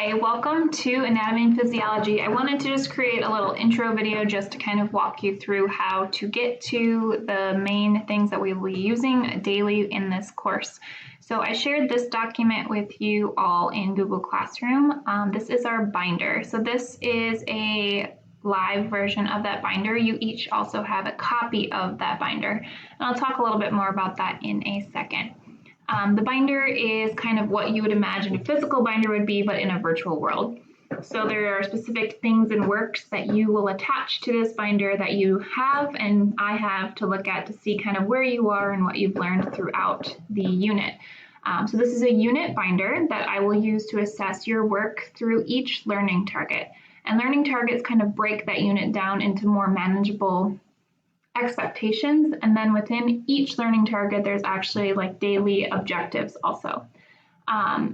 Hi, welcome to Anatomy and Physiology. I wanted to just create a little intro video just to kind of walk you through how to get to the main things that we will be using daily in this course. So I shared this document with you all in Google Classroom. This is our binder. So this is a live version of that binder. You each also have a copy of that binder. And I'll talk a little bit more about that in a second. The binder is kind of what you would imagine a physical binder would be, but in a virtual world. So there are specific things and works that you will attach to this binder that you have and I have to look at to see kind of where you are and what you've learned throughout the unit. So this is a unit binder that I will use to assess your work through each learning target. And learning targets kind of break that unit down into more manageable expectations, and then within each learning target there's actually like daily objectives also.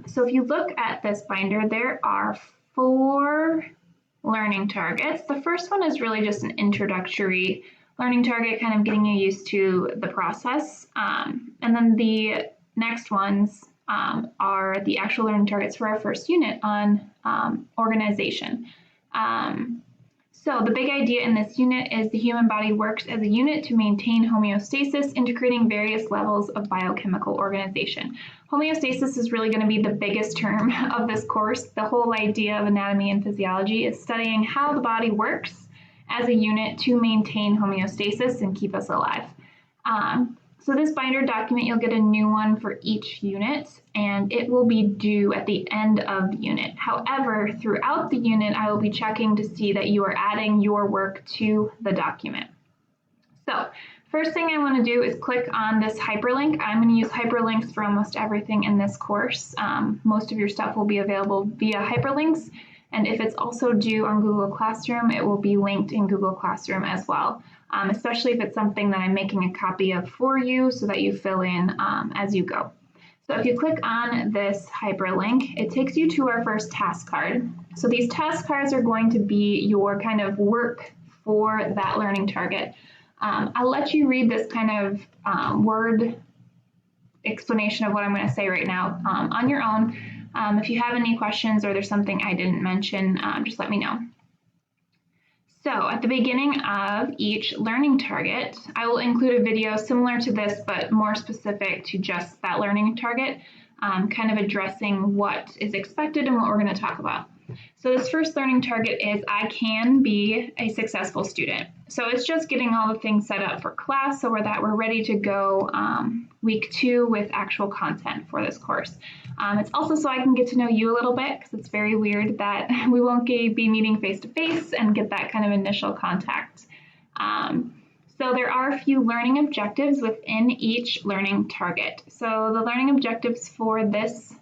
So if you look at this binder, there are 4 learning targets. The first one is really just an introductory learning target, kind of getting you used to the process, and then the next ones are the actual learning targets for our first unit on organization. So the big idea in this unit is the human body works as a unit to maintain homeostasis, integrating various levels of biochemical organization. Homeostasis is really going to be the biggest term of this course. The whole idea of anatomy and physiology is studying how the body works as a unit to maintain homeostasis and keep us alive. So this binder document, you'll get a new one for each unit, and it will be due at the end of the unit. However, throughout the unit, I will be checking to see that you are adding your work to the document. So first thing I want to do is click on this hyperlink. I'm going to use hyperlinks for almost everything in this course. Most of your stuff will be available via hyperlinks, and if it's also due on Google Classroom, it will be linked in Google Classroom as well. Especially if it's something that I'm making a copy of for you so that you fill in as you go. So if you click on this hyperlink, it takes you to our first task card. So these task cards are going to be your kind of work for that learning target. I'll let you read this kind of word explanation of what I'm going to say right now on your own. If you have any questions or there's something I didn't mention, just let me know. So at the beginning of each learning target, I will include a video similar to this, but more specific to just that learning target, kind of addressing what is expected and what we're going to talk about. So this first learning target is I can be a successful student. So it's just getting all the things set up for class so that we're ready to go week 2 with actual content for this course. It's also so I can get to know you a little bit, because it's very weird that we won't be meeting face-to-face and get that kind of initial contact. So there are a few learning objectives within each learning target. So the learning objectives for this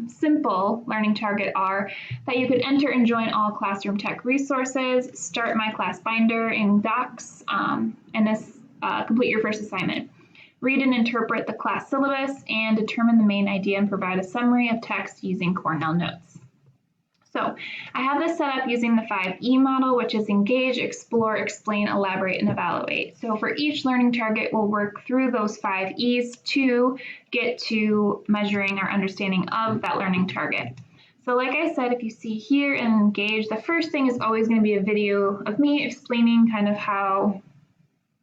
simple learning target are that you could enter and join all classroom tech resources, start my class binder in Docs, and this complete your first assignment. Read and interpret the class syllabus and determine the main idea and provide a summary of text using Cornell Notes. So I have this set up using the 5E model, which is engage, explore, explain, elaborate, and evaluate. So for each learning target, we'll work through those 5 E's to get to measuring our understanding of that learning target. So like I said, if you see here in engage, the first thing is always going to be a video of me explaining kind of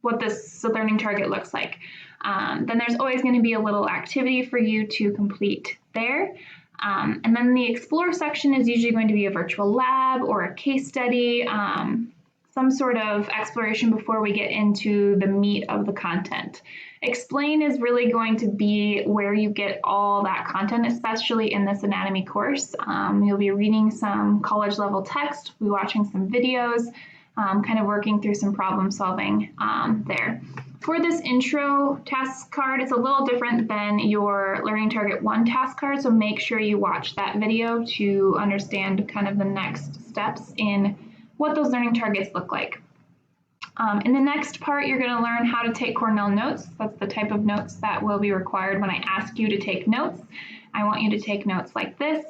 what this learning target looks like. Then there's always going to be a little activity for you to complete there. And then the explore section is usually going to be a virtual lab or a case study, some sort of exploration before we get into the meat of the content. Explain is really going to be where you get all that content, especially in this anatomy course. You'll be reading some college level text, we'll be watching some videos, kind of working through some problem solving there. For this intro task card, it's a little different than your Learning Target 1 task card, so make sure you watch that video to understand kind of the next steps in what those learning targets look like. In the next part, you're going to learn how to take Cornell Notes. That's the type of notes that will be required when I ask you to take notes. I want you to take notes like this.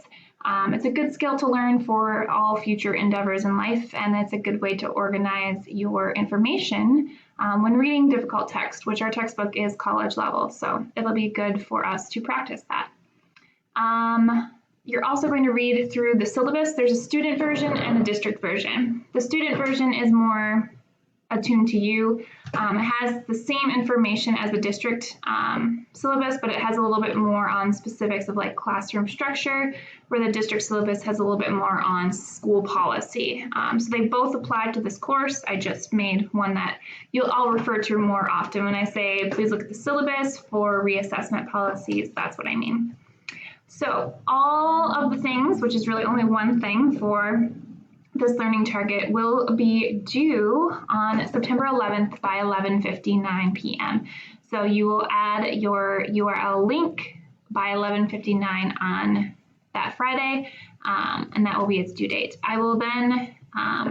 It's a good skill to learn for all future endeavors in life, and it's a good way to organize your information when reading difficult text, which our textbook is college level, so it'll be good for us to practice that. You're also going to read through the syllabus. There's a student version and a district version. The student version is more attuned to you. It has the same information as the district syllabus, but it has a little bit more on specifics of like classroom structure, where the district syllabus has a little bit more on school policy. So they both apply to this course. I just made one that I'll refer to more often. When I say please look at the syllabus for reassessment policies, that's what I mean. So all of the things, which is really only one thing for this learning target, will be due on September 11th by 11:59 p.m. So you will add your URL link by 11:59 on that Friday, and that will be its due date. I will then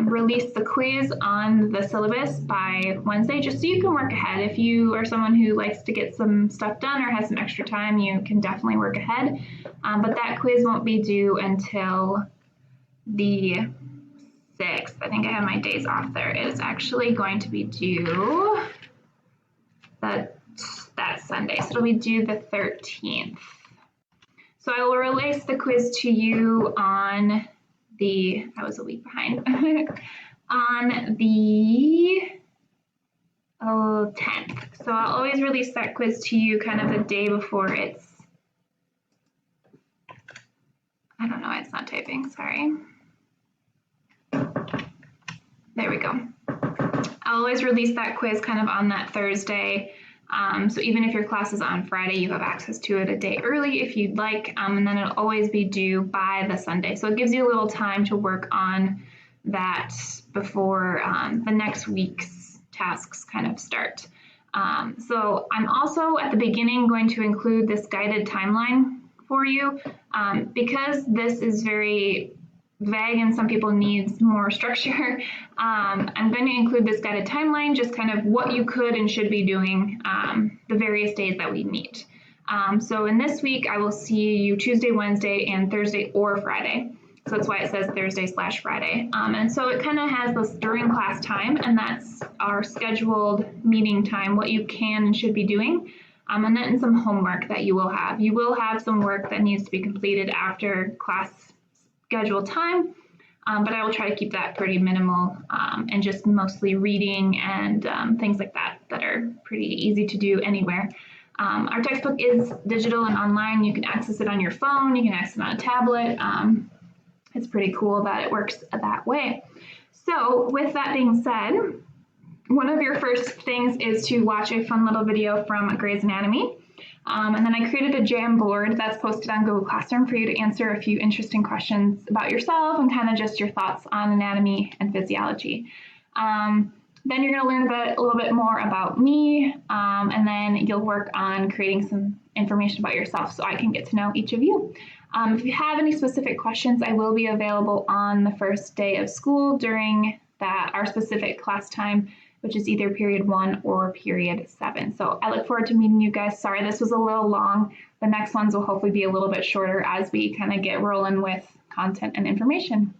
release the quiz on the syllabus by Wednesday, just so you can work ahead. If you are someone who likes to get some stuff done or has some extra time, you can definitely work ahead. But that quiz won't be due until the 6th. I think I have my days off there. It is actually going to be due that Sunday, so it'll be due the 13th. So I will release the quiz to you on I was a week behind, on the 10th. So I'll always release that quiz to you kind of the day before it's, I don't know why it's not typing, sorry. There we go. I'll always release that quiz kind of on that Thursday. So even if your class is on Friday, you have access to it a day early if you'd like, and then it'll always be due by the Sunday. So it gives you a little time to work on that before the next week's tasks kind of start. So I'm also at the beginning going to include this guided timeline for you, because this is very vague and some people need more structure. I'm going to include this guided timeline, just kind of what you could and should be doing the various days that we meet. So in this week, I will see you Tuesday, Wednesday, and Thursday or Friday. So that's why it says Thursday/Friday. And so it kind of has this during class time, and that's our scheduled meeting time, what you can and should be doing. And then some homework that you will have. You will have some work that needs to be completed after class scheduled time, but I will try to keep that pretty minimal and just mostly reading and things like that are pretty easy to do anywhere. Our textbook is digital and online. You can access it on your phone. You can access it on a tablet. It's pretty cool that it works that way. So with that being said, one of your first things is to watch a fun little video from Grey's Anatomy. And then I created a Jamboard that's posted on Google Classroom for you to answer a few interesting questions about yourself and kind of just your thoughts on anatomy and physiology. Then you're going to learn a little bit more about me, and then you'll work on creating some information about yourself so I can get to know each of you. If you have any specific questions, I will be available on the first day of school during our specific class time, which is either period 1 or period 7. So I look forward to meeting you guys. Sorry, this was a little long. The next ones will hopefully be a little bit shorter as we kind of get rolling with content and information.